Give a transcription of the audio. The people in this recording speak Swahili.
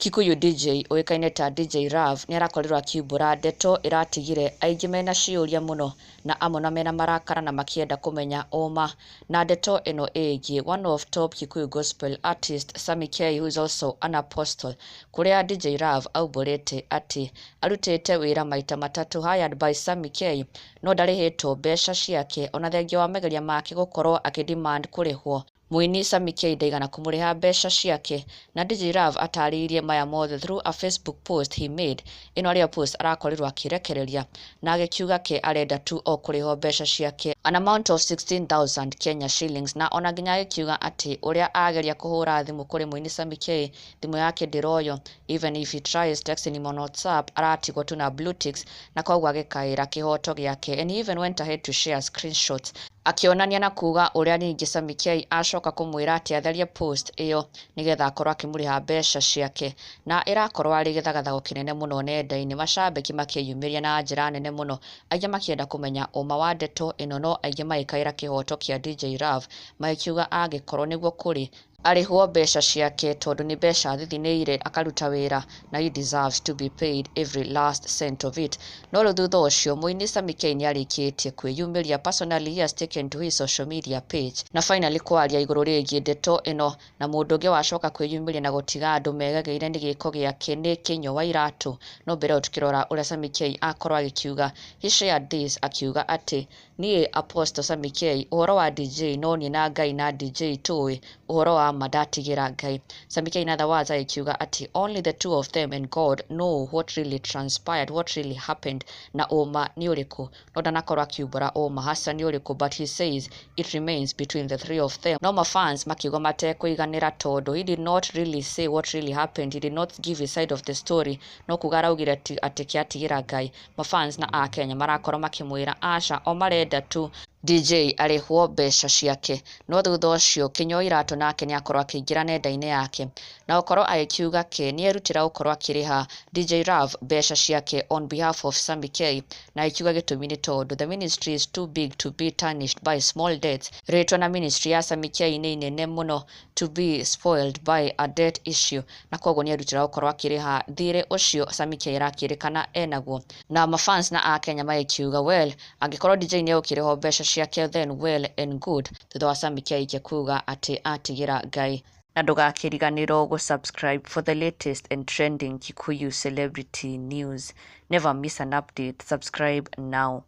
Kikuyu DJ oĩkaine ta DJ Rav nĩarakorirwo akiumbũra ndeto iratigire aingĩ mena ciũria muno na amwe na mena marakara na makĩenda kũmenya ũma, na ndeto ĩno ĩgiĩ one of top Kikuyu gospel artist Sammy K, who is also an apostle, kũrĩa DJ Rav aumbũrĩte atĩ arutĩte wĩra maita matatũ hired by Sammy K, no ndarĩhĩtwo mbeca ciake ona thengia wa mageria make gũkorwo akĩdemand kũrĩhwo. Mũini Sammy K ndaigana kũmũrĩha mbeca ciake, na DJ Rav atarĩirie maya mothe through a Facebook post he made. Ĩno arĩa post arakorirwo akĩrekereria na agĩkiuga ke arenda tu o kũrĩhwo mbeca ciake an amount of 16,000 Kenya shillings, na ona nginya agĩkiuga atĩ ũrĩa ageria kũhũra thimũ kũrĩ mũini Sammy K thimũ yake ndĩroyo, even if he tries texting him on WhatsApp aratigwo tu na blue ticks, na koguo agĩkaĩra kĩhoto gĩake, and he even went ahead to share screenshots akĩonania na kuga ũrĩa ningĩ Sammy K acoka kũmwĩra atĩ atherie post ĩyo nĩgetha akorwo akĩmũrĩha mbeca ciake, na ĩrakorwo arĩ gĩthagathago kĩnene mũno nenda-inĩ, macambĩki makĩyumĩria na njĩra nene mũno, aingĩ makĩenda kũmenya ũma wa ndeto ĩno, no aingĩ magĩkaĩra kĩhoto kĩa DJ Rav magĩkiuga angĩkorwo nĩguo kũrĩ arĩhwo mbeca ciake tondũ nĩ mbeca thithinĩire akaruta wĩra na he deserves to be paid every last cent of it. No rĩu thutha ũcio mũini Sammy K nĩarĩkĩtie kwĩyumĩria. Personally, he has taken to his social media page na finally kwaria igũrũ rĩgiĩ ndeto ĩno, na mũndũ ũngĩ wacoka kwĩyumĩria na gũtiga andũ megegeire nĩ gĩko gĩake nĩ Kĩnyũ wa Iratũ. No mbere tukĩrora ũrĩa Sammy K akorwo agĩkiuga, he shared this akiuga atĩ niĩ Apostle Sammy K ũhoro wa DJ no niĩ na Ngai na DJ tũĩ, ũhoro wa madatigĩra Ngai. Sammy K in other words akiuga ati only the two of them and God know what really transpired, what really happened, na ũma nĩ ũrĩkũ. No ndanakorwo akiumbũra ũma hasa nĩ ũrĩkũ, but he says it remains between the three of them. No mafans makiuga matekũiganĩra tondũ he did not really say what really happened, he did not give his side of the story, no kuga araugire atĩ kĩatigĩra Ngai. Mafans na a Kenya marakorwo makĩmwĩra aca o marenda tu DJ arĩhwo mbeca ciake. No thutha ũcio Kĩnyũ wa Iratũ nake nĩakorwo akĩingĩra nenda-inĩ yake na gũkorwo agĩkiuga ke nĩerutĩra gũkorwo akĩrĩha DJ Rav mbeca ciake on behalf of Sammy K, na agĩkiuga gĩtũmi nĩ tondũ the ministry is too big to be tarnished by small debts. Rĩtwa na ministry ya Sammy K nĩ inene mũno to be spoiled by a debt issue, na koguo nĩerutĩra gũkorwo akĩrĩha thirĩ ũcio Sammy K arakĩrĩkana enaguo. Na mafans na a Kenya magĩkiuga well, angĩkorwo DJ nĩegũkĩrĩhwo mbeca ciake then well and good, thutha wa Sammy K kuga ati atigĩra Ngai. Na ndũgakĩriganĩrwo gũsubscribe for the latest and trending Kikuyu celebrity news. Never miss an update. Subscribe now.